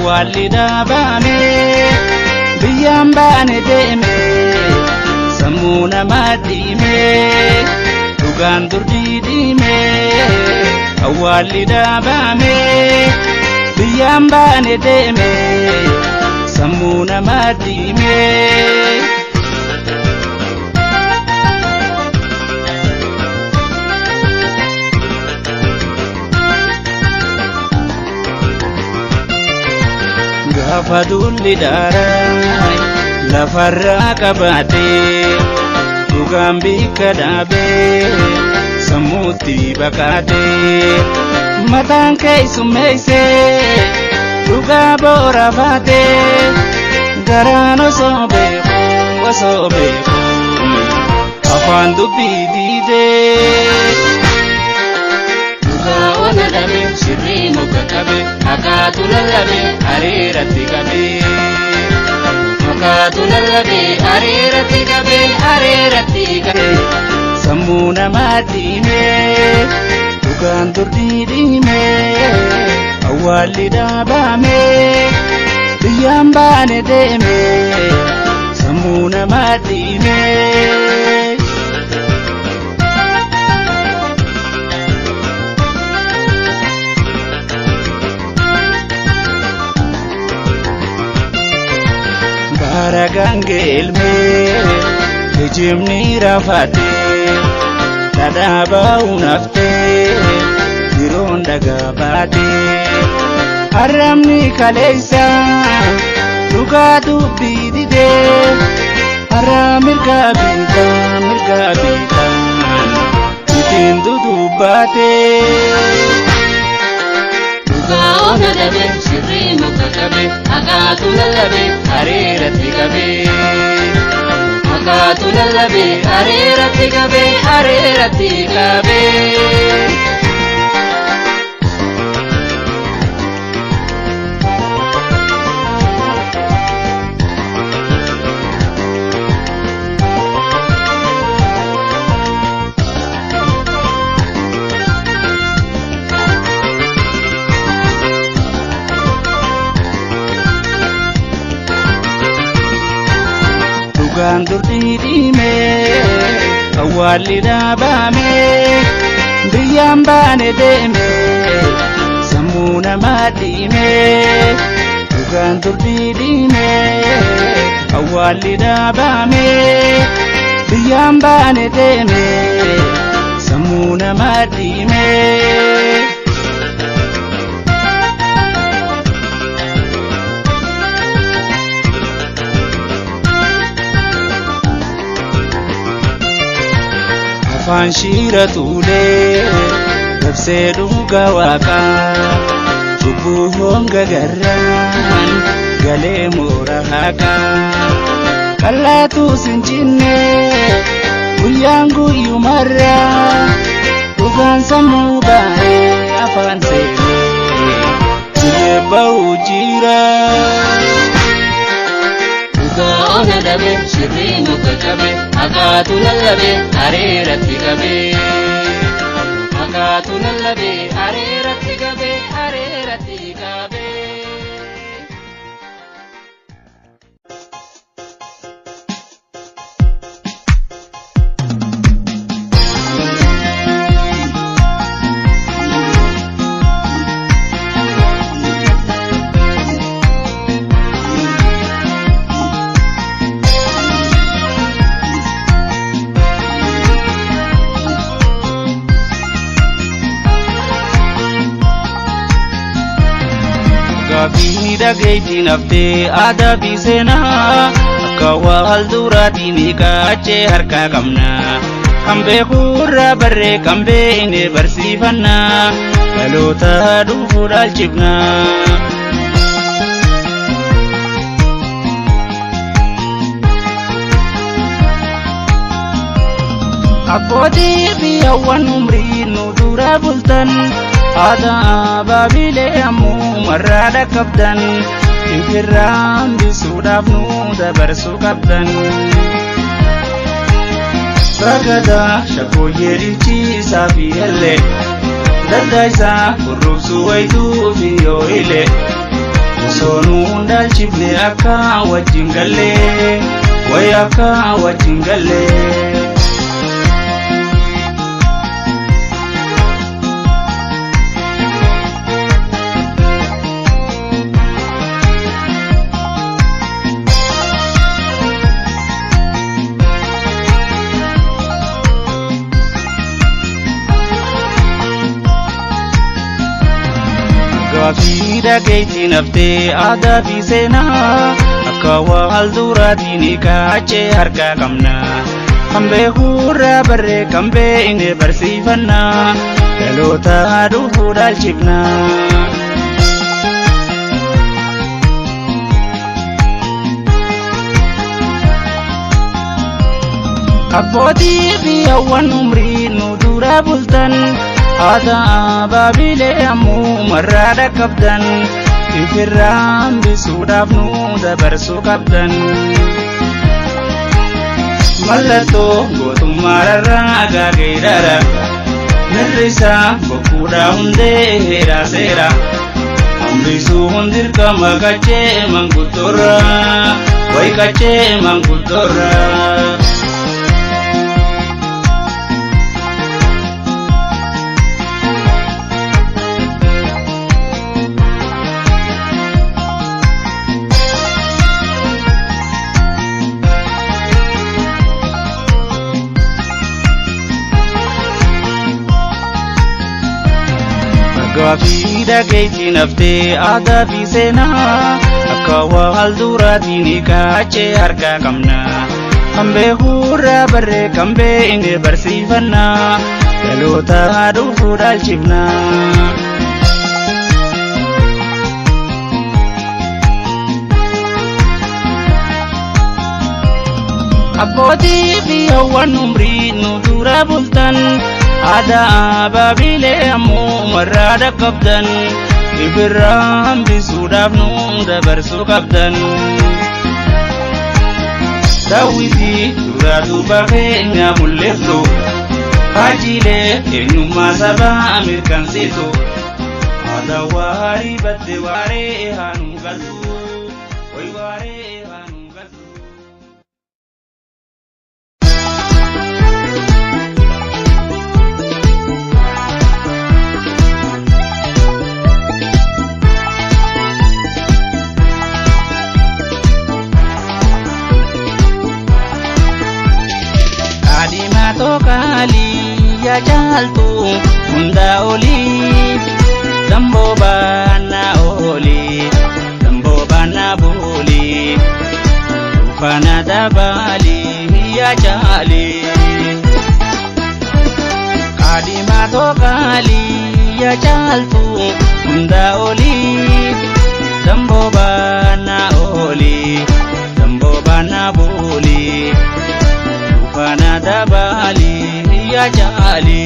awwaalli dhaabame biyyaan baane deeme sammuu namaa dhiime dhugaan dur diidime awwaalli dhaabame biyyaan baane deeme sammuu namaa dhiime Fadulli darai lafarra kabate dhugaan bikka dhabe sammuutti bakate mataan keessummeeyse dhugaa boora baate garaan osoo beeku afaan dubbii diide dhugaa ona dhabe sirrii muka qabe akaatu lallabe areeratti qabe akaatu lallabe areeratti qabe sammuu namaa dhiime dhugaan dur diidime awwaalli dhaabame biyyaan baane deeme sammuu namaa dhiime Gangelme hijimni rafate dadaba unafte dironda gabate haramni kaleisa dugadu bidide haramir gabita tindu dubate ona dabe sirri mukakabe akatu lallabe areeratti qabe akatu lallabe areeratti qabe dhugaan dur diidime awwaalli dhaabame biyyaan baane deeme sammuu namaa dhiime dhugaan dur diidime awwaalli dhaabame biyyaan baane deeme sammuu namaa dhiime afaan shira tule dabsee dhugaa waaqaa cubbuu honga garraan galee moora haqaa qallaatu sinjinne guyyaan guyyumarraa dhugaan sammuu baay'ee afaan seenee siree ba'uu jira ona dabe sirri muka qabe akatu lallabe areeratti qabe akatu lallabe areeratti qabe Gaafii dhageetti naftee aadaa fi seenaa akka wal duraatiin qaachee harkaa qabna kan beekurraa barree kan beekne barsiifanna dhaloota dhufuuf dhaalchifna. Abbootii fi hawwan umrii nu dura bultan aadaa baabilee ammoo marraa dhaqqabdan infirraan bisuudhaaf nu dabarsuu qabdan. Ragadaa shakkooyyee dhiichiisaa fi illee daddaa isaa kurrubsuu wayituu fi yoo illee Osonuu daalchifne akka wajjin gallee way akka wajjin gallee. Gaaffii dhageettiin haftee aadaa fi seenaa akka wal duraatiin kaachee harkaa qabna. Kan beekurraa barree kan beekne barsiifannaa dhaloota dhufuu dhaalchifna. Abbootii fi hawwan umrii nu dura bultan aadaa baabilee ammuu marraa dhaqqabdan ifirraa hambisuudhaaf nu dabarsuu qabdan. Mallattoo gootummaarraa agaagee dara mirrisaa bokkuudhaa hundee heeraa seera hambisuu hundirqama qachee manguddoorra way qachee manguddoorra. Gaaffii dhageettiin haftee aadaa fi seenaa akka wal duraatiin kaachee harkaa qabna. Kan beekurraa barree kan beekne barsiifannaa dhaloota dhufuu dhaalchifna. Abbootii fi hawwan umrii nu dura bultan aadaa baabilee ammuu marraa dhaqqabdan ifirraa hambisuudhaaf nu dabarsuu qabdan. Daawwitii duraatu bakeenya mul'iftu haajiilee eenyummaa sabaa mirkansiisu aadaa waarii batte waaree haanuu galtu way waaree haanuu galtu. Tokali ya jaltu hunda oli dambo bana oli dambo bana boli ufana dabali ya jali kadima tokali ya jaltu hunda oli dambo bana oli dambo bana boli ufana dabali ya jali.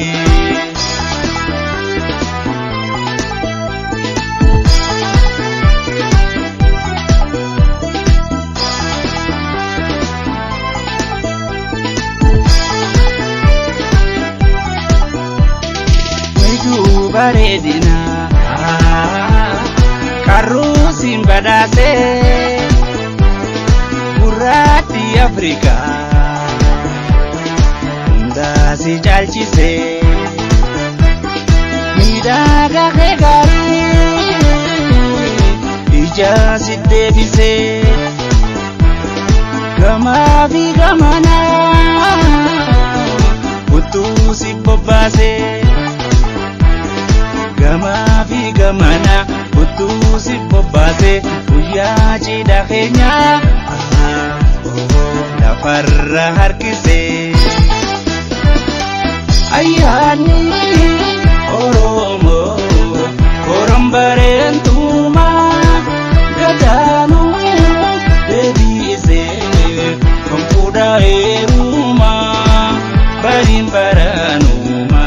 Wiju baredina karusin badase Burati Afrika si chalchise midaga ke gari ija si debise gama vi gamana utu si bobase gama vi gamana utu si bobase uya chida kenya la farra harkise ayani oromo orombarentuma gadanu debise kompuda eruma barimbaranuma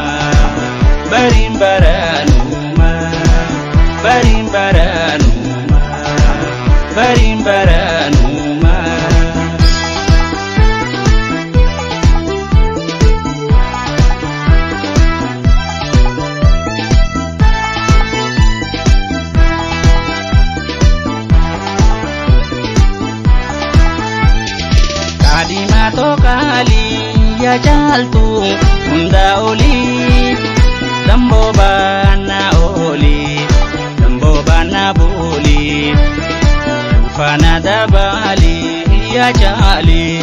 barimbaranuma barimbaranuma barimbaranuma. qaalii yaa jaaltu hunda olii damboo baana olii damboo baana boolii fana dabalii yaa jaalii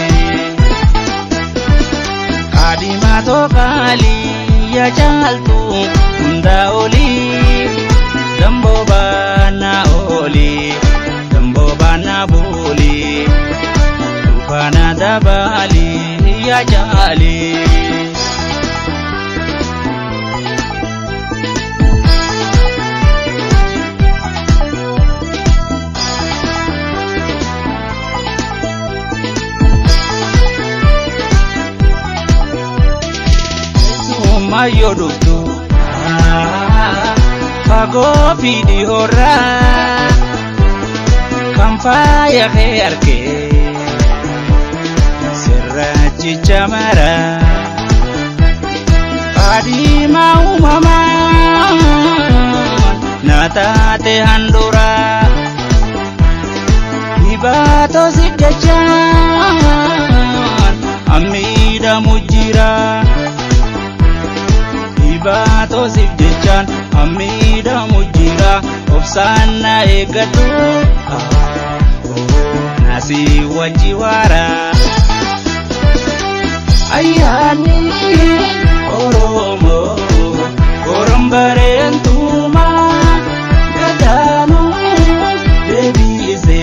kaadimato qaalii yaa jaaltu hunda olii damboo baana olii damboo baana boolii fana dabalii yaa jaalii mayo duftu fago fidi horra kamfaya khairke sirraji jamara qadima umama natate handura hibato sidjan amida mujira bato sifdechan amida mujira ofsana egadu nasi wajiwara ayani oromo korombarentuma gadanu debize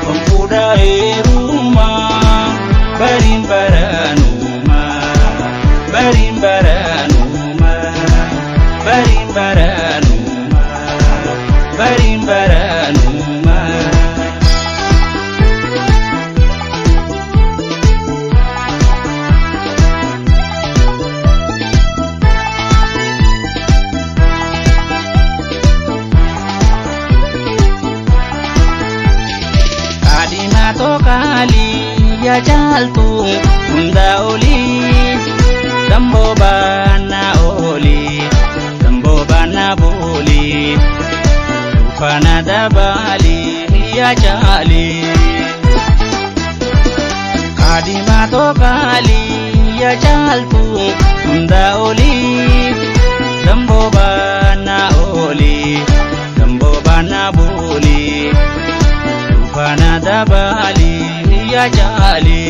kompuda eruma barimbaranuma barimbaranu barimbaranuma kaadimato qaalii yaa jaaltu hunda olii damboo baana olii damboo baana boolii fana dabalii yaa jaalii kaadimato qaalii yaa jaaltu hunda olii damboo baana olii damboo baana boolii fana dabalii yaa jaalii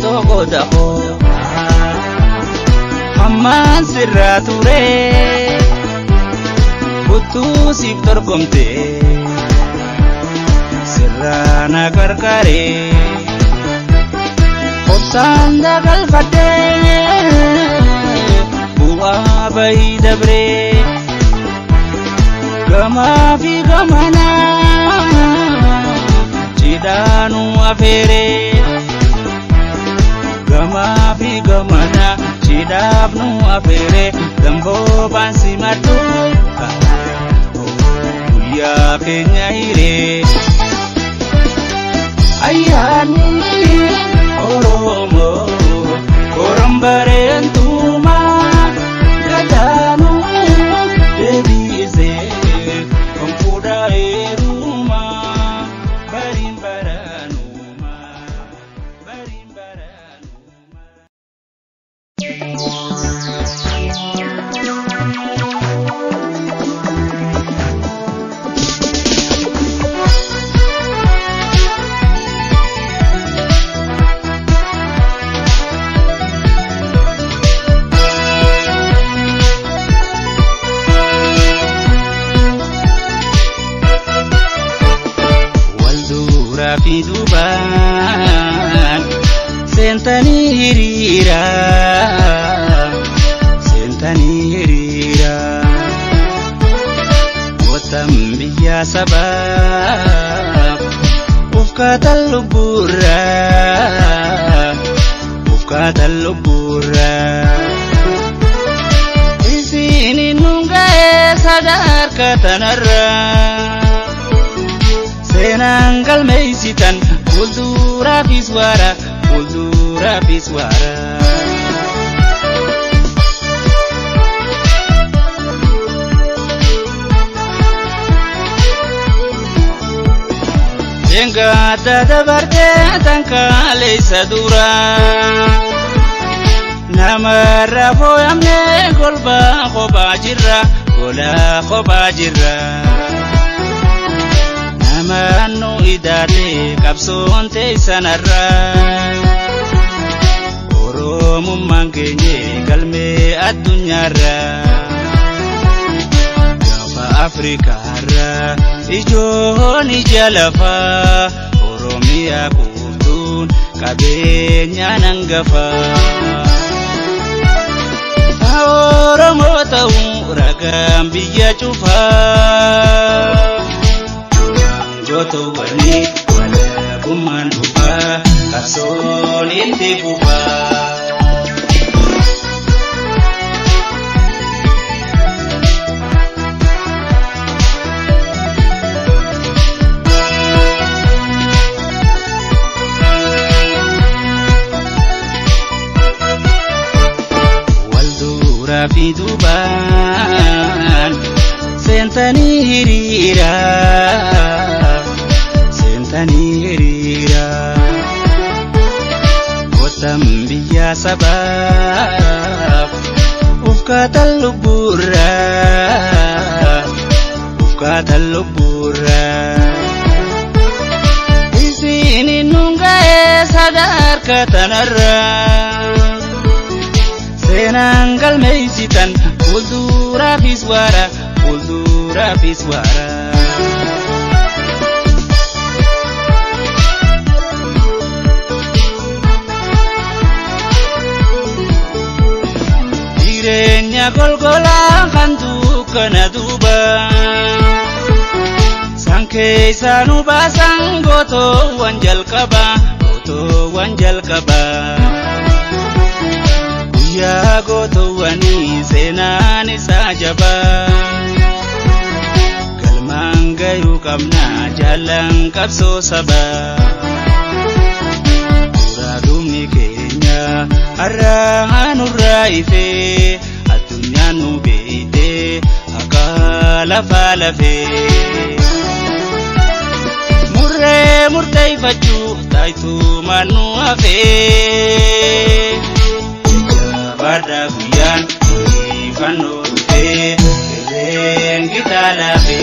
Togodaho hamman sirra ture butu sif dorgomte sirra na karkare obsan dagal fadde bu'a bahi dabre gama fi gamana chidanu afere gama fi gamana chidabnu afere damboo bansi madu ya kenya ire ayani oromo korombarentuma gadanu debize kompuda eruma barimbaranuma fi duban sentani hirira wotam biya sabab ufkatal lubura isini nunga sadar katanarra seenaan galmeessitan fuulduraafis waara fuulduraafis waara. Engata dabarte tankaleessa dura namarra foyamne golba kophaa jirra gola kophaa jirra namannu idaate qabsoon teessanarra oromummaan keenya galmee addunyaarra gaafa Afrikaarra ijoon ija lafa Oromiyaa kutuun qabeenya nangafa Oromoo ta'uu ragaan biyya cufaa Gootowwanii walabummaan dhufaa qabsoon itti fufaa. Fi dubaan sentanii hiriira gotam biyya sabaaf ufkaatan lubburra isinin nunga'ee sadarka tanarra seenaan galmeessitan fuulduraafis waara fuulduraafis waara. Jireenya golgolaa kan dukkana duuba san keessaa nu baasan gootoowwan jalqabaa. Yaa gootowwanii seenaan isaa jabaa galmaan gayuu qabna jaallan qabsoo sabaa duraadhumni keenya har'aa nurraa ifee addunyaan nu beeytee akka lafaa lafee murteeffachuu taayitumaan nu hafee. Pada guyan ifano te keren kita labe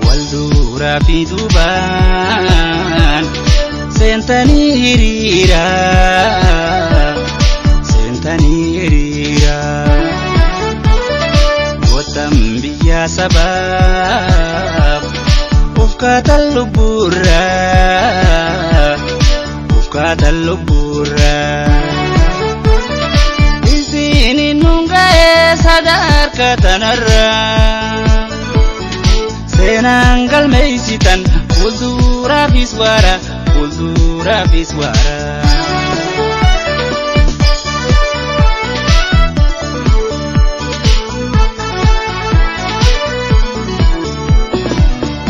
Waldura fi dubaan sentanii hiriira gotam biyya sabaaf ufkaatan lubburra isinin nunga'ee sadarka tanarra seenaan galmeessitan fuulduraafis waara fuulduraafis waara.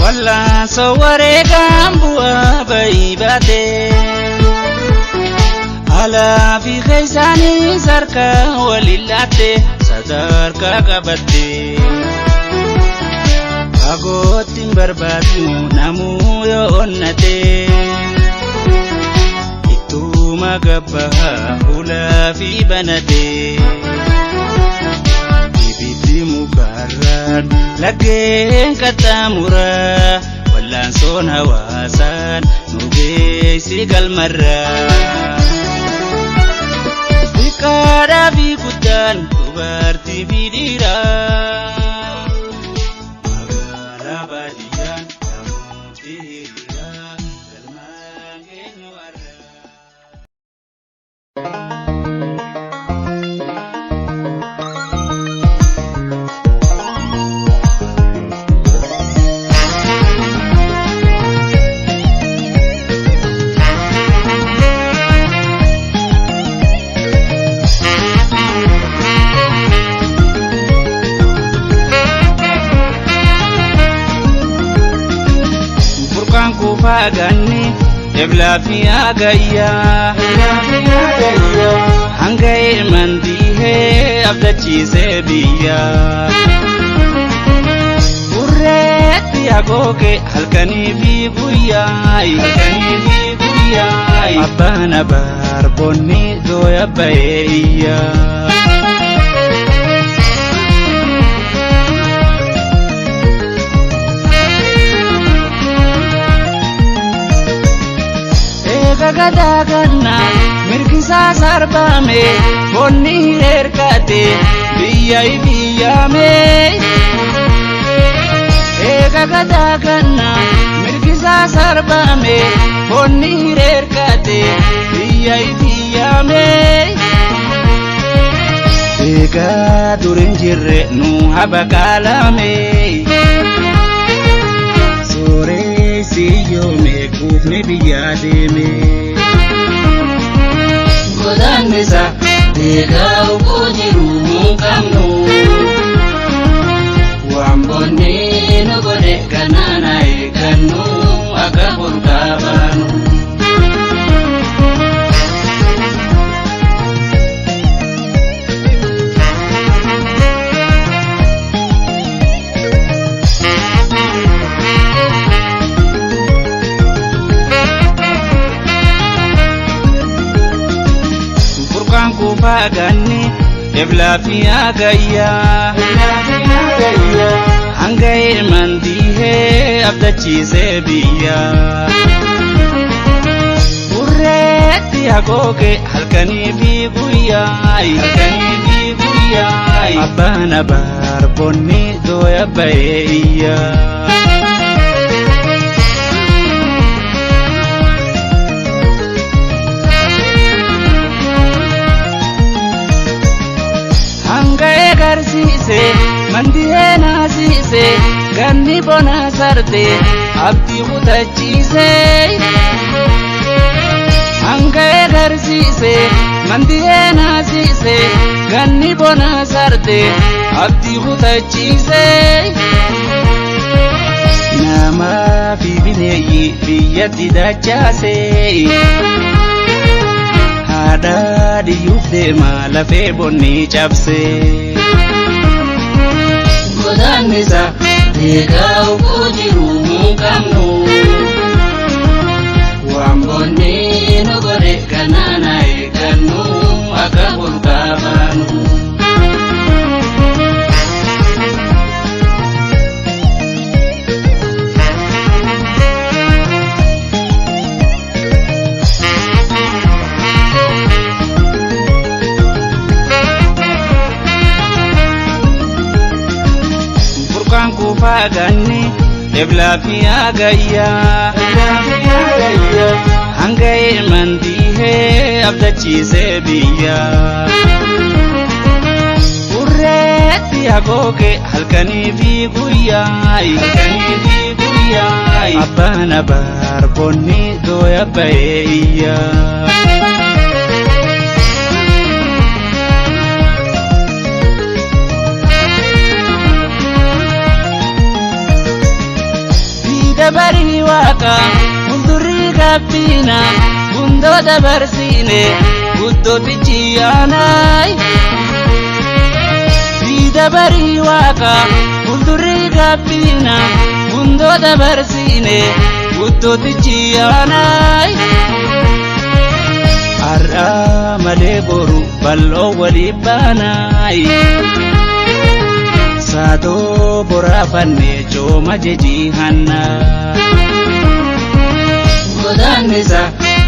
Wallaan soowwaree kan bu'aa bayii baatee alaa fi keessaanii sarkaa waliin laattee sadarkaa qabattee fagootti hin barbaadu namuu yoo onnatee ittuma gabbaa hulaa fi banatee. Mukarran laggeen qaxxaamura wallaan soon hawaasaan nu geessi galmarra xiqqaadhaa fi guddaan dubartii fi dhiiraa magaalaa baadiyyaan namooti hiriiraa galmaan keenyu har'a. kufaganni ebla fi agayya hangay mandihe abdachiise biyya urreetti agooge halkanii fi guyyaay abbana barbonni dooya bayeeyya gadaganna mirkisa sarbame bonni erkate biyay biyame gadaganna mirkisa sarbame bonni erkate biyay biyame durin jirre nu habakalame sore siyome kufne biyademe godanisa dega ukojiru mukamno wambone no gode kanana ekanu akaburkabanu kufaganni ebla fi agayya hangay mandihe abdachiise biyya urreetti agooge halkanii fi guyyaay abbana barbonni dooya bayeeyya garsiise mandihe naasiise ganni bona sarde abdii kutachiise hanga'e garsiise mandihe naasiise ganni bona sarde abdii kutachiise nama fi bineeyyi biyyatti dachaase haadha diyyuuf deema lafee bonni cabse godanisa dega ukojiru mukamno wambone no gode kanana ekanu akaburkabanu kufaganni ebla fi agayya hangay mandihe abdachiise biyya urreetti agooge halkanii fi guyyaay abbana barbonni dooya bayeeyya dabari waka munduri gabbina gundo dabarsine guddo tichiyanay dabari waka munduri gabbina gundo dabarsine guddo tichiyanay arra male boru ballo walibanay saado borafanne choma jeji hanna godanisa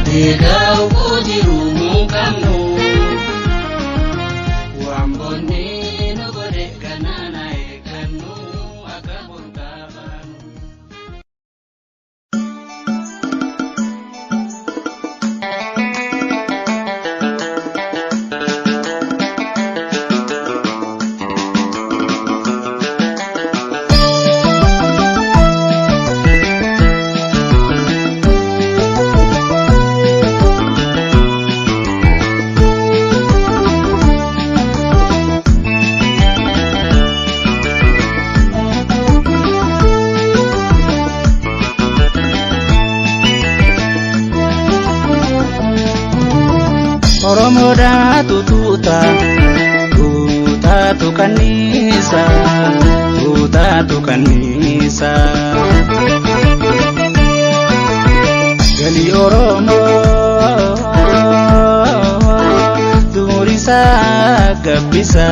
dega ukojiru mukamno wambone no gode kanana ekanu akaburkabanu Oromoodhaa tuutaatu kanniisa galii Oromoo duurisaa gabbisa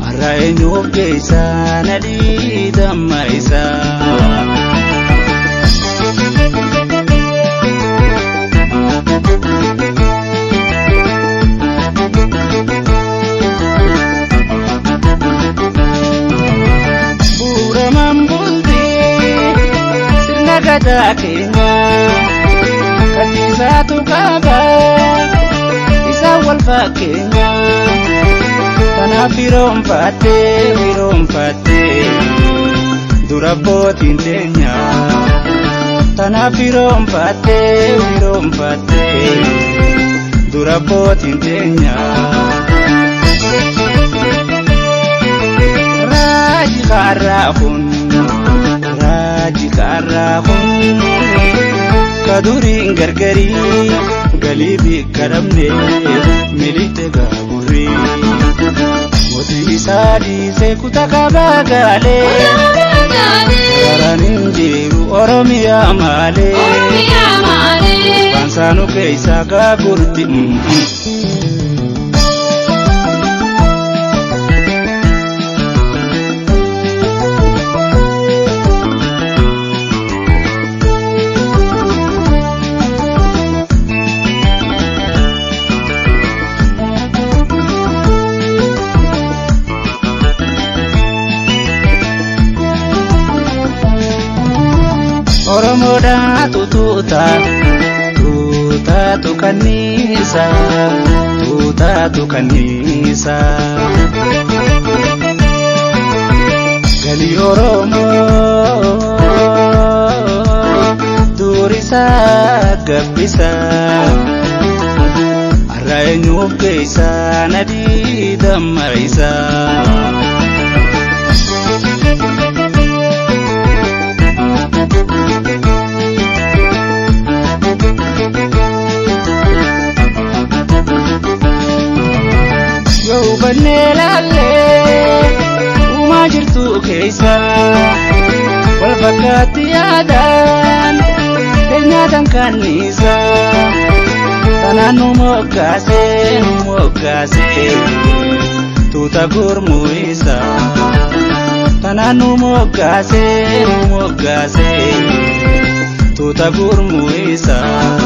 har'a eenyuuf geessa nadhii damma isaa. Gadaa keenya kanniisaatu qaba isa wal fakkeenya kanaaf firoomfattee dura abbootiin teenya kanaaf firoomfattee dura abbootiin teenya. Raaji kaarraa kun kaduriin gargarii galii biqqadhamne miliqxe gaaburrii mootii isaa dhiisee kutaa kabaa gaalee garaan hin jiru Oromiyaa maalee baansaanu keessaa gaagurti. Oromoodhaa tuutaatu kanniisa galii Oromoo duurisaa gabbisa har'a eenyuuf geessa nadhii damma isaa. Hubannee laallee uumaa jirtu keessa wal fakkaatti yaadaan keenyaataan kanniisa tanaan nu moggaasee tuuta gurmuu isaa tanaan nu moggaasee tuuta gurmuu isaa.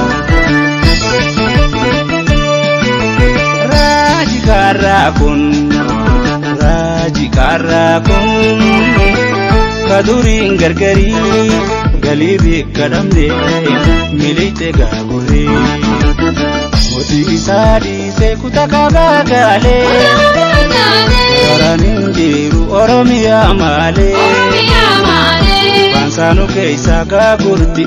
Raaji kaarraa kun kaduriin gargarii galii biqqadhamne miliqxe gaaburrii mootii isaa dhiisee kutaa kabaa gaalee garaan hin jiru Oromiyaa maalee baansaanu keessaa gaagurti.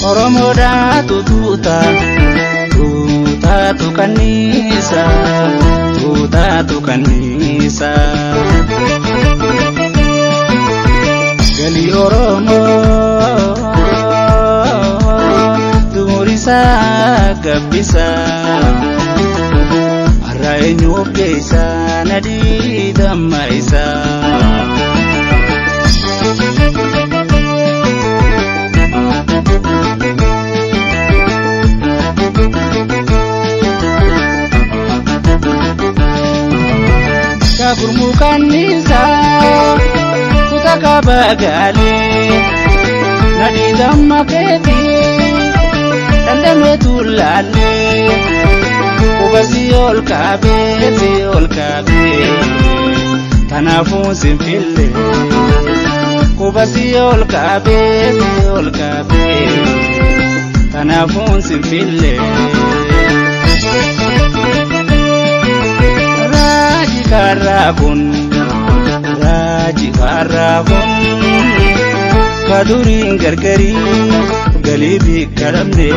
Oromoodhaa tuutaatu kanniisa galii Oromoo duurisaa gabbisa har'a eenyuuf geessa nadhii damma isaa. Gurmuu kanniisa kutaa kabaa gaalee nadhii damma keetii dandameetu laallee qubasii ol kaabee kanaafuu sinfille qubasii ol kaabee kanaafuu sinfille. Raaji kaarraa kun jifarrahun kadurin gargari galibi karamde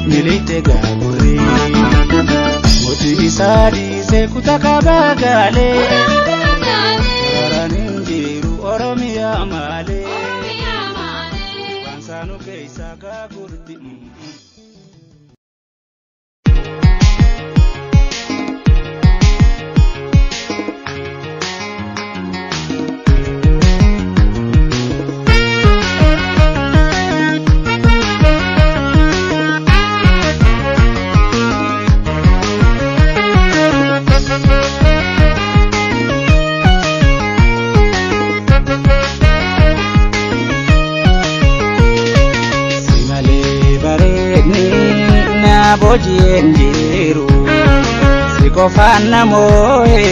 milite gaburi moti isadi se kutaka bagale ranin jiru oromiya male bansanu keisa gagurti bojien jiru sikofana moe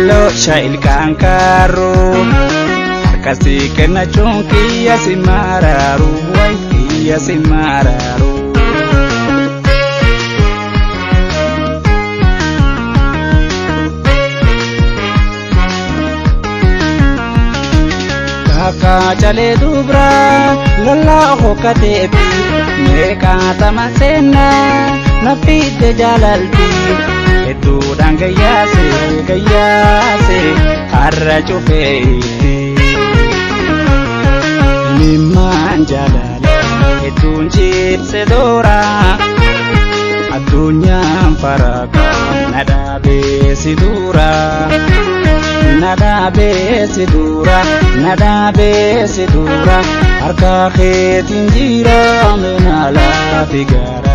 lo shail kankaru kasi kena chunki ya simararu wai ya simararu kaka chale dubra lalla hokatepi meka tamasena nafide jalalti edu dangayase harra chufeiti liman jalala edun jibse dora adunya faraka nadabe sidura harka khetin jira menala figara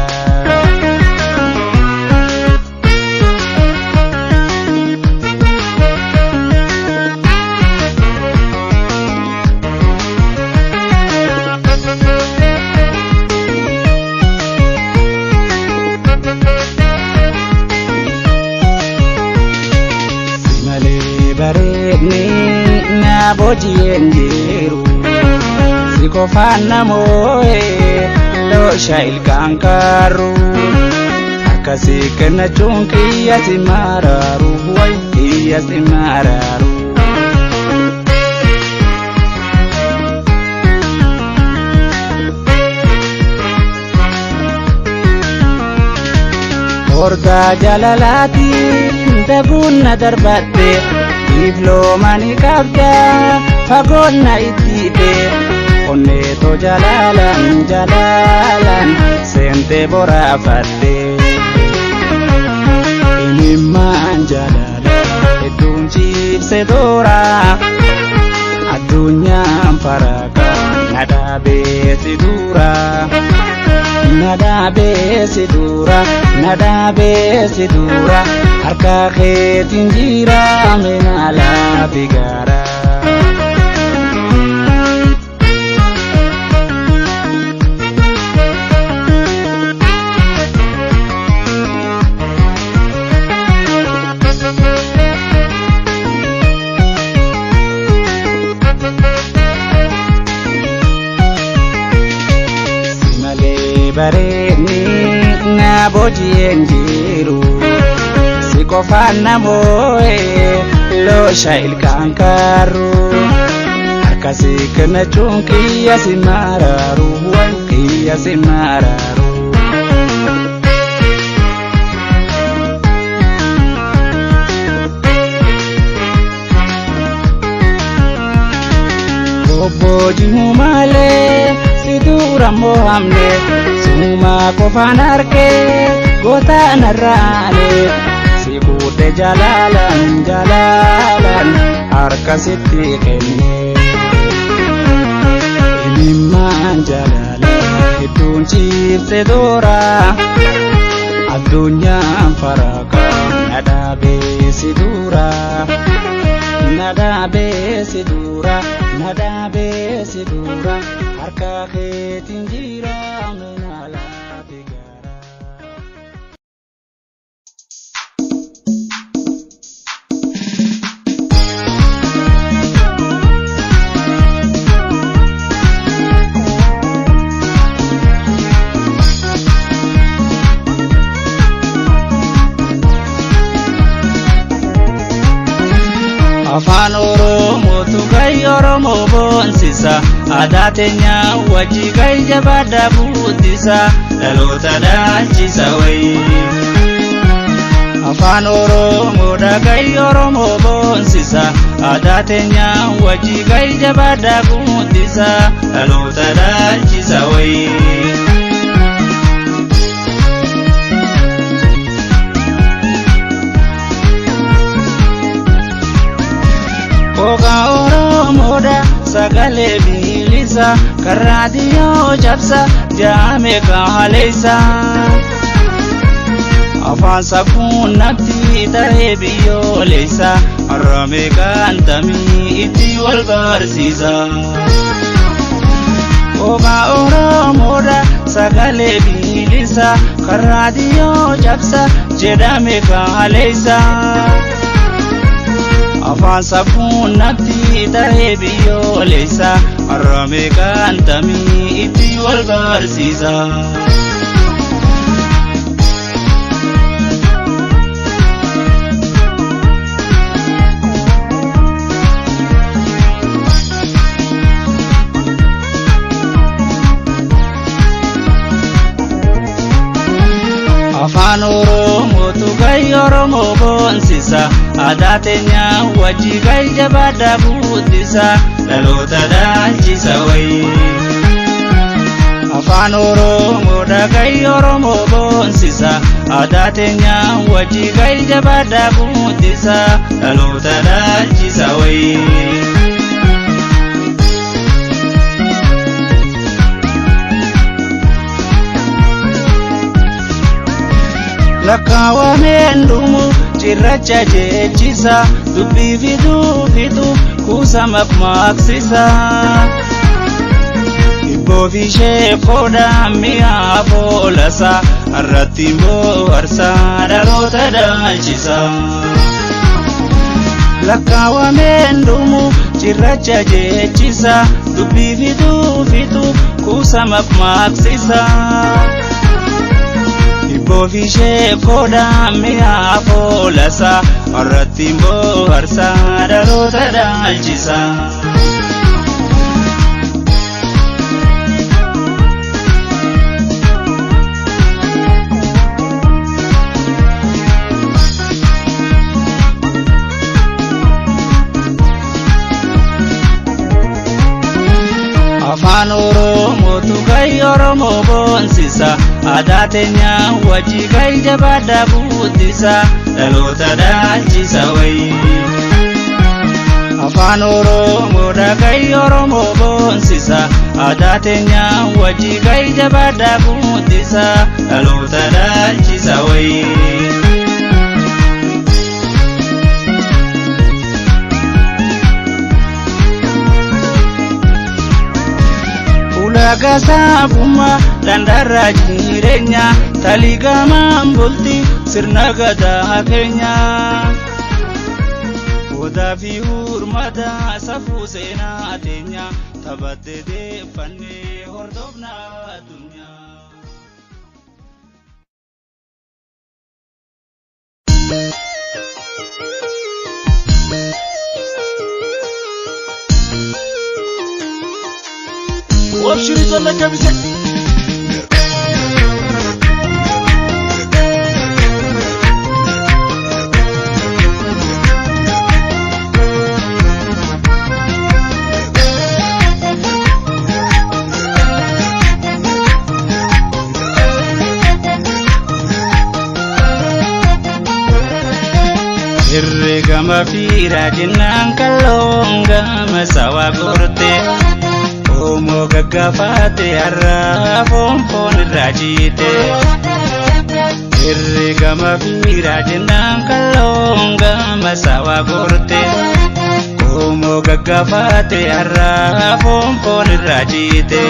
bojien jiru sikofana moe lo shail kankaru akasi kena chunki ya simararu wai ya simararu orda jalalati dabunna darbate Iblo mani kabda fagonna itite onne to jalalan sente bora fatte inimman jalala edun jibse dora adunya faraka nadabe sidura harka khetin jira menala figara bareni na bojien jiru sikofana moe lo shail kankaru akasi kena chunki ya simararu wai ya simararu boji humale sidura mohamne suma kofanarke gota narane sikude jalalan harka sittikenne inimman jalala edun jibse dora adunya faraka nadabe sidura harka khetin jira menala figara afaan oromoo Oromoo boonsisa aadaa teenya wajji gahii jabaadhaa guddisa dhaloota dhaalchisa wayii. Afaan Oromoo gahii Oromoo boonsisa aadaa teenya wajji gahii jabaadhaa guddisa dhaloota dhaalchisa wayii. Oga Oromoo sagalee bilisa karaadiyoo cabsa jaame kaaleessa. Afaan safuun natti ta'ee biyyoolessa har'ame kantamii itti wal barsiisa. Oga Oromoo sagalee bilisa karaadiyoo cabsa jedhame kaaleessa. Afaan safuun natti ta'ee biyyoolessa har'ame kantamii itti wal barsiisa. Afaan Oromoo gahii Oromoo boonsisa aadaa teenya wajji gahii jabaadhaa guddisa dhaloota dhaalchisa wayii. Afaan Oromoo gahii Oromoo boonsisa aadaa teenya wajji gahii jabaadhaa guddisa dhaloota dhaalchisa wayii. Lakkaawameen dhumu cirracha jechisa dubbii fidu kuusa maqmaqsisa. Ibboo fi sheekoodha mi'a boolasa irratti bohaarsa dhaloota dhaalchisa. Lakkaawameen dhumu cirracha jechisa dubbii fidu kuusa maqmaqsisa. Ibboo fi sheekoodha mi'a boolasa irratti bohaarsa dhaloota dhaalchisa. Afaan Oromoo gahii Oromoo boonsisa aadaa teenya wajji gahii jabaadhaa guddisa dhaloota dhaalchisa wayii. Afaan Oromoo gahii Oromoo boonsisa aadaa teenya wajji gahii jabaadhaa guddisa dhaloota dhaalchisa wayii. Ulaagaa buma dandarraa jireenya taligamaan bulti sirna gadaa keenya. Odaa fi hurmata safuu seenaa teenya taphattee deeffannee hordofna addunyaa. وابشري زلك بسك Irregama fira jinan kalonga masawa korte. Omo gaggafate har'a foonfoon irraa jiite. Irregama fira jinan kalonga masawa korte. Omo gaggafate har'a foonfoon irraa jiite.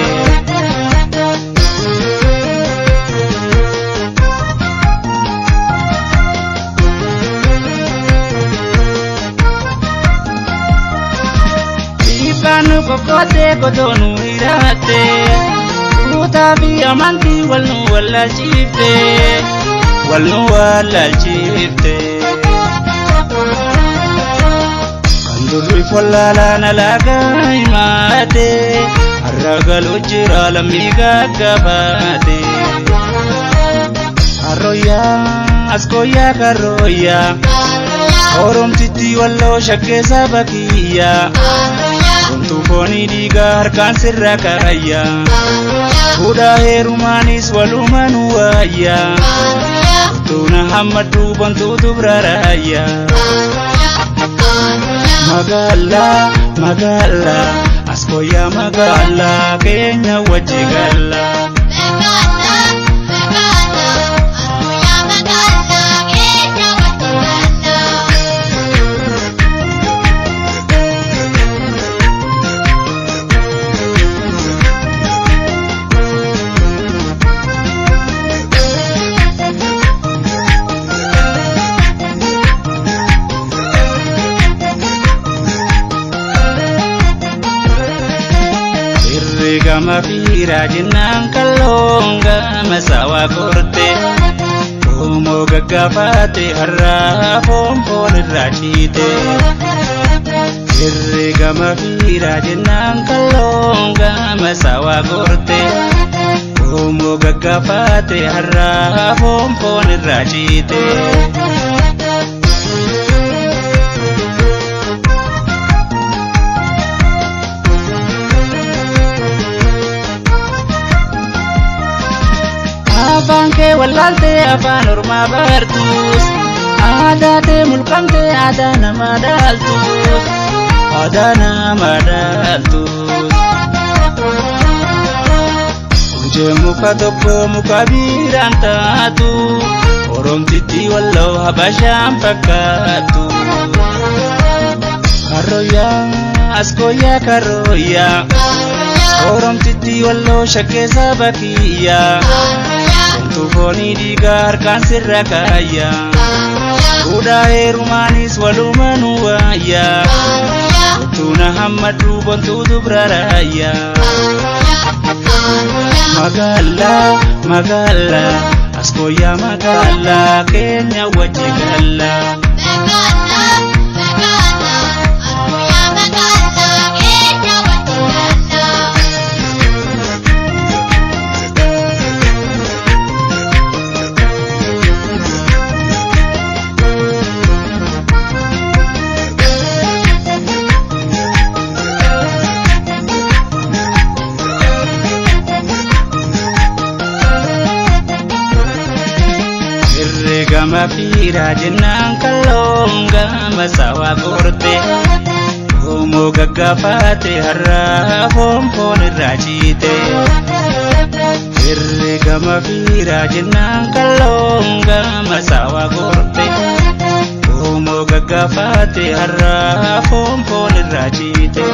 Kanu kokote kotonu irate utabi amanti walnu wala chifte Durri follaalana lagaa himaate arragalu jira lammii gaggabate. Arroyaa askoyaa karroyaa Oromtitti walloo shakkeessa bakiyyaa Gontuu foonii dhiigaa harkaan sirra karayyaa Fuudhaa heerumaanis walumaan waayyaa Tuuna hammaduu bantuu dubrarayyaa Magaalaa magaalaa askoyaa magaalaa keenya wajji gallaa. Gama fira jinnaan kalloonga masawa korte Omo gaggafate har'a foon irraa ciite Gama fira jinnaan kalloonga masawa korte Omo gaggafate har'a foon irraa ciite Afaan kee wallaalte afaan ormaa bartuus Aadaatee mulqamte aadaa nama dhaaltuus Aadaa nama dhaaltuus Kunjee muka tokko muka biiraan taatu Oromtitti walloo habashaan fakkaatu Karroyaa askoyaa karroyaa Oromtitti walloo shakkeessa bakiyyaa Gontuu foonii dhiigaa harkaan sirra kaayyaa Fuudhaa heerumaanis walumaan waayyaa Tuuna hammaduu bantuu dubrarayyaa Magaalaa magaalaa askoyaa magaalaa keenya wajji gallaa. Gama fira jinnaan kalloonga masawa korte Omo gaggafate har'a foon irraa ciite Gama fira jinnaan kalloonga masawa korte Omo gaggafate har'a foon irraa ciite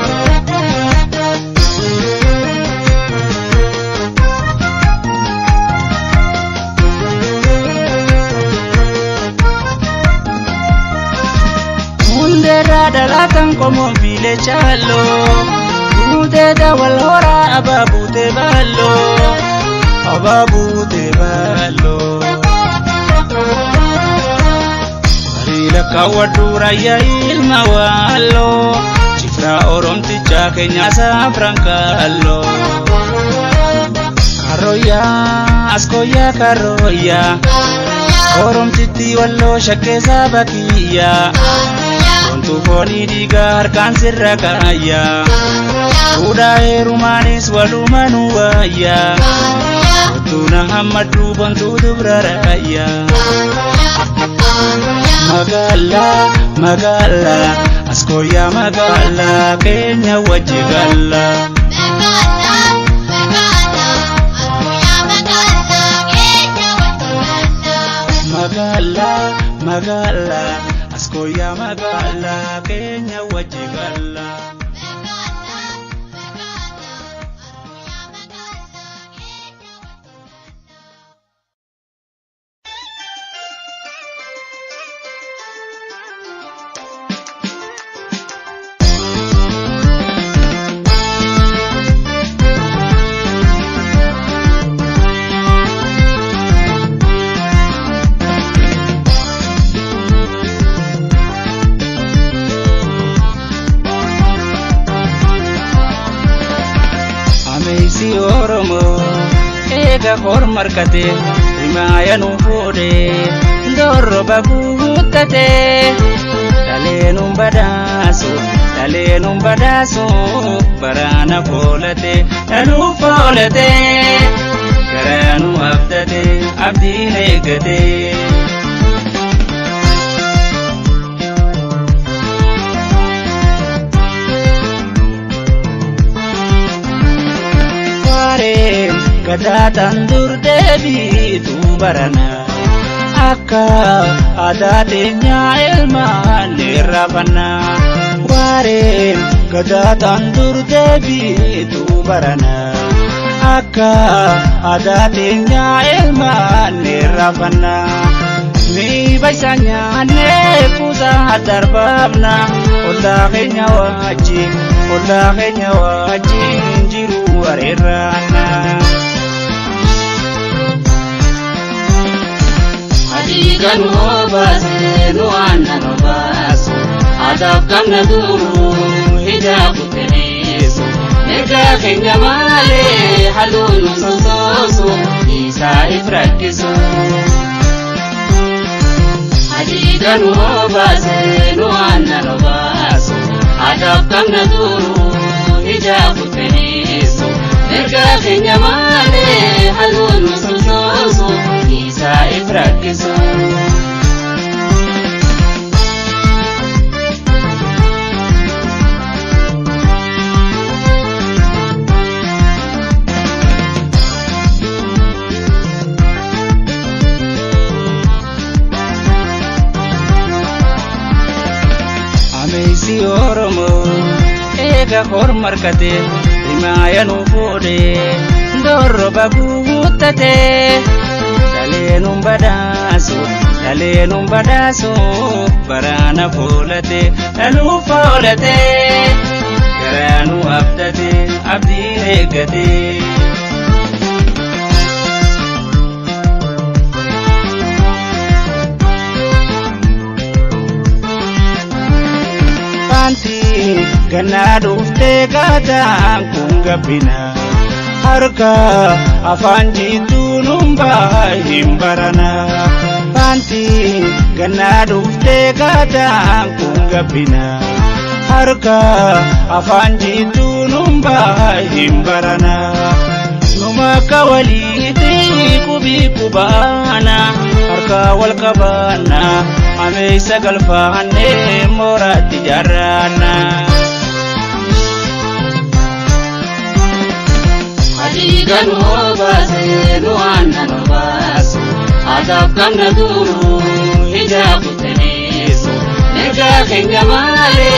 Hundera dalakan komo bile chalo Udeda wal hora ababute ballo Barila kawadura ya ilma wallo Cifra Oromticha Kenya safran kallo Karroya askoya karroya Oromtitti walloo shakkeessa bakiyyaa Gontuu foonii dhiigaa harkaan sirra kaayyaa Fuudhaa heerumaanis walumaan waayyaa Tuuna hammaduu bantuu dubrarayyaa Magaalaa magaalaa askoyaa magaalaa keenya wajji gallaa. Magaalaa magaalaa askoyaa magaalaa keenya wajji gallaa. markate rimaya nu fude dorroba guutate daleenum badasu barana folate dalu folate garanu abdate abdine gate Gadatan durdebi tu barana akka adatenya ilman lirafana wareen gadatan durdebi tu barana akka adatenya ilman lirafana mi baisanya ne kuza darbabna ola kenya waji jiru warerana Ganu obase nu anna no baso adab kamna duru hijab teneso nega kenya male halunu soso isa ifrakiso ganu obase nu anna no baso adab kamna duru hijab teneso nega kenya male halunu soso isa ifrakiso Amesi oromo ega hor markate rimaya nu fude dorroba guutate daleenum badasu barana folate dalu folate garanu abdate abdine gate panti ganadu ufte gadang kungapina harka afanji tunumba himbarana panti ganadu ufte gadang kungapina harka afanji tunumba himbarana numa kawaliti kubi kubana harka walkabana amesa galfane morati jarana Ganu obase nu anna no baso adab kamna duru hijab teneso nega kenya male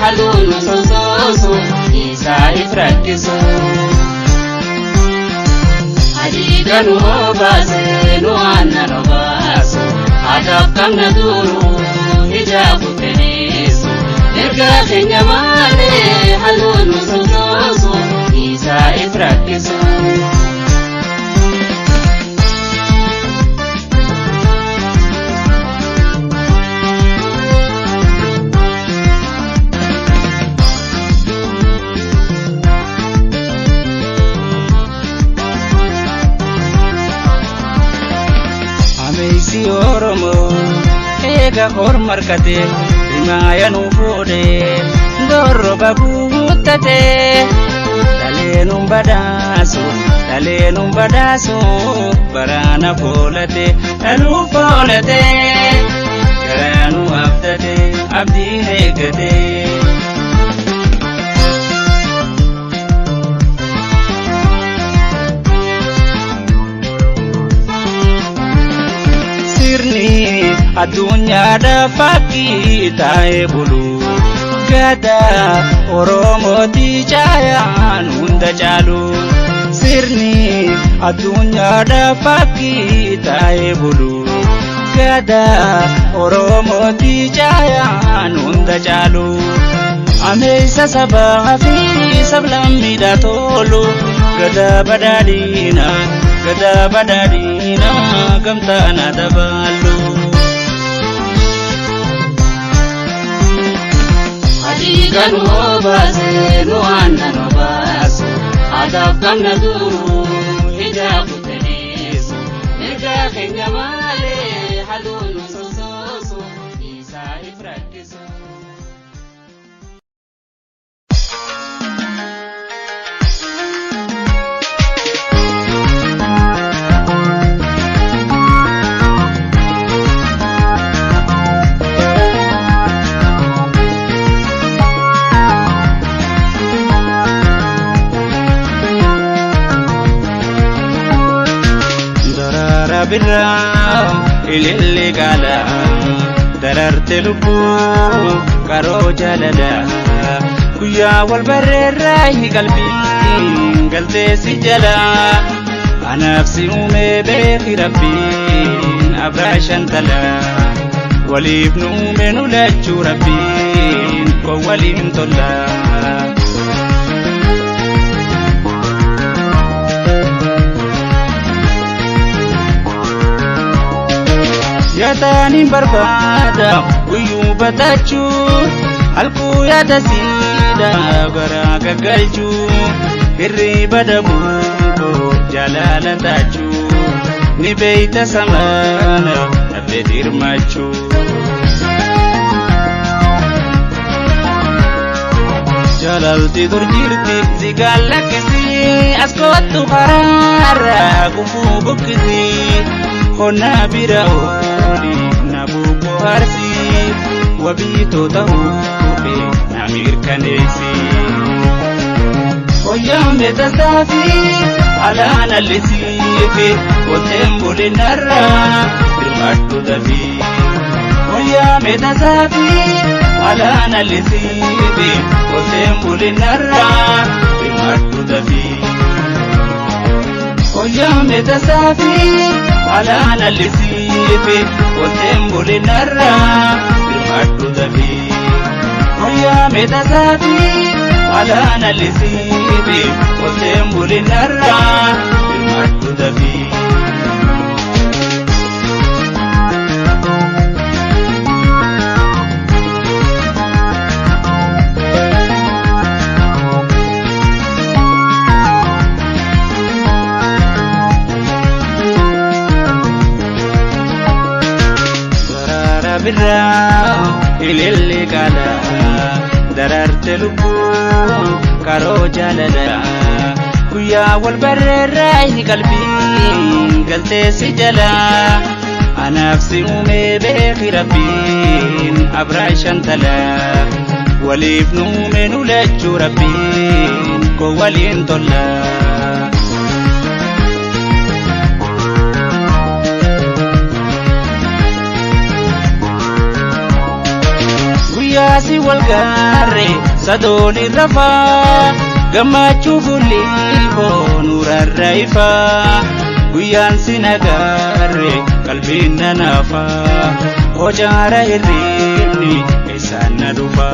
halunu soso isa ifrakiso Ganu obase nu anna no baso adab kamna duru hijab teneso nega kenya male halunu soso isa ifrakiso Amesi oromo ega hor markate rimaya nu fude dorroba guutate daleenum badasu barana folate dalu folate garanu abdate abdine gate sirni adunya da fakita ebulu gada oromo di jayan hunda jalu sirni adunya da fakita ebulu gada oromo di jayan hunda jalu amesa sabafi sablam midatolu gada badadina gamtana dabalu Ganu obase nu anna no baso adab kamna duru hijab teneso enyamale halun sososo isa ifrakiso birra ililli gala dararte lubu karo jalala kuya wal barra hi qalbi galte si jala anafsi ume be rabbi abrashan tala walib nu menu la rabbi ko walim tolla yatani barbada uyu batachu alku yatasida garaga galchu hirri badabu jalala tachu ni beita samana abedir machu jalalti durjirti zigalakisi askotu qarara kufu bukisi hona birao nabuko harsi wabito tahubi namir kanesi oyame tasafi alana lisifi otembuli narra birmatu dafi oyame tasafi alana lisifi otembuli narra birmatu dafi oyame tasafi alana lisifi otembuli narra birmatu dafi oyame tasafi alana lisifi otembuli narra birmatu dafi birra ililli gala dararte lubu karo jalala kuya wal barra hi qalbi galte si jala anafsi ume be rabbi abrashan tala walib nu menu la rabbi ko walin tolla yasi walgare sadoni rafa gamachu bulifo nurarraifa guyan sinagare kalbina nafa hojara irrini isana dufa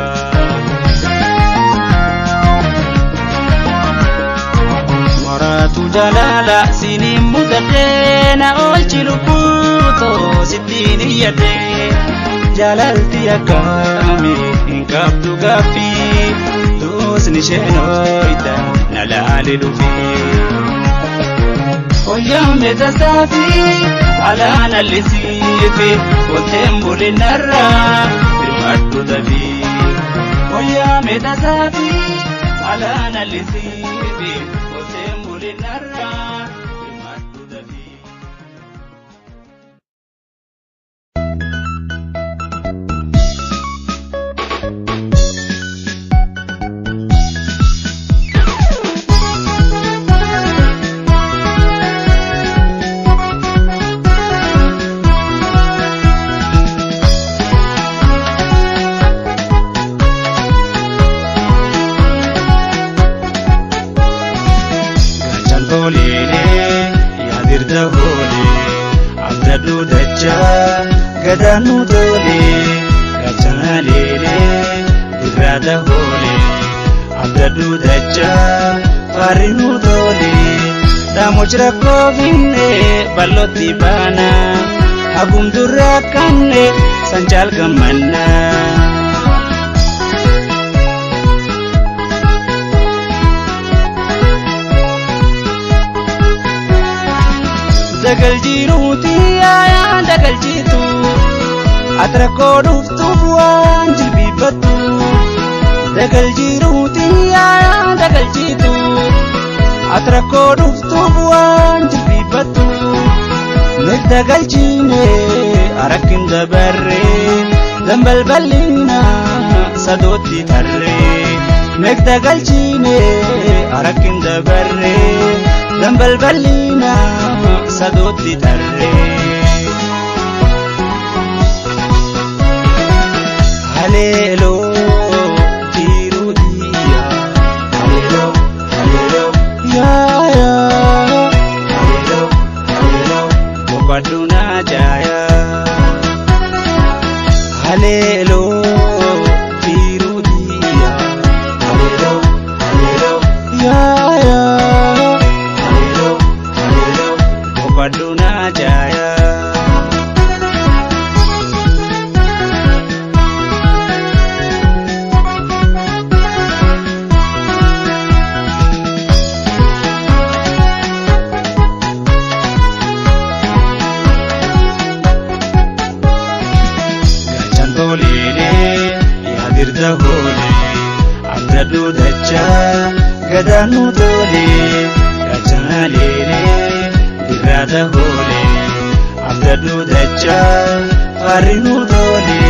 maratu jalala sinim mudadena olchiluputo sidini yade jalalti akami inkabdu gafi dusni shenoita nalali lufi oyame tasafi alana lisifi otembuli narra birmatu dafi oyame tasafi alana lisifi otembuli narra birmatu dafi gadanu dole gachalele dirada hole abdadu dacha farinu dole damojra ko binne baloti bana agum durakanne sanjal gamanna dagal jiruuti yaa dagal jitu atrakoo dhuftuuf waan jilbiibbattu dagal jiruuti yaa dagal jitu atrakoo dhuftuuf waan jilbiibbattu dagal jine arakin dabarre dambal balina sadoti tarre dagal jine arakin dabarre dambal balina sadoti tarre halelo jirudiya halelo halelo ya ya halelo halelo baduna jaya halelo jirudiya halelo halelo ya ya halelo halelo baduna jaya yadirda hole abdadu dacha gadanu tole gachana lele dirada hole abdadu dacha farinu tole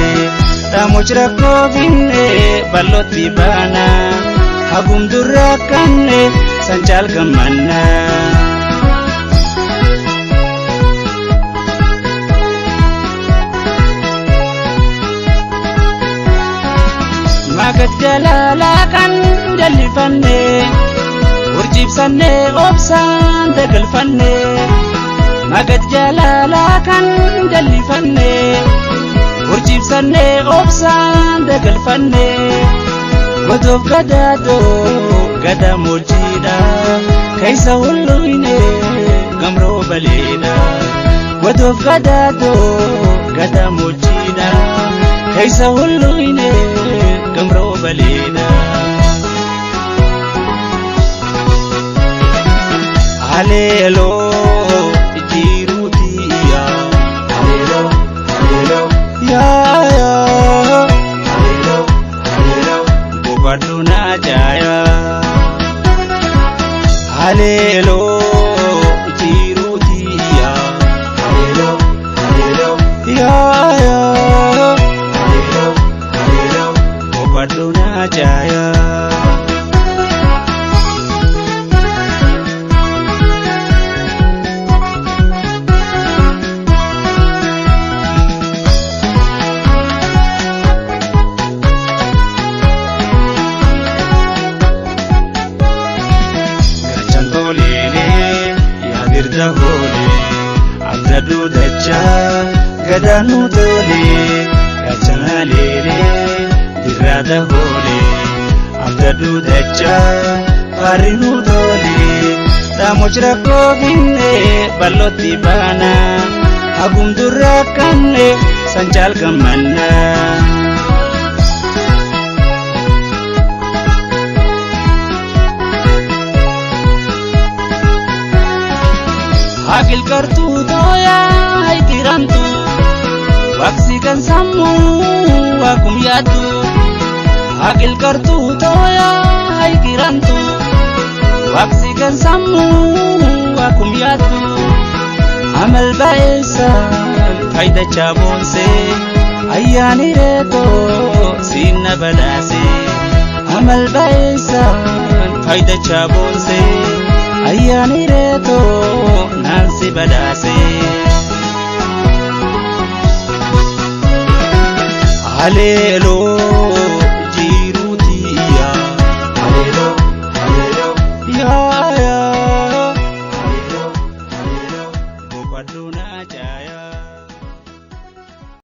tamuchra ko binne balloti bana hagum durrakanne sanchal gamanna magat jalala kan dalifanne urjib sanne obsan dagalfanne magat jalala kan dalifanne urjib sanne obsan dagalfanne godof gadado gada mojida kaisa hulluine gamro balina godof gadado gada mojida kaisa hulluine gamro balina halelo jirudiya halelo halelo ya ya halelo halelo baduna jaya halelo jirudiya halelo halelo ya ya halelo halelo baduna jaya yadirda hole abdadu dacha gadanu tole gachana lele dirada hole abdadu dacha farinu tole tamuchra ko binne balloti bana hagum durrakanne sanchal gamanna Akil kartu doya hai tirantu waksi kan sammu akum yatu akil kartu doya hai tirantu waksi kan sammu akum yatu amal baisa faida chabonse ayani reto sinna badase amal baisa faida chabonse ayani reto nansi badase halelo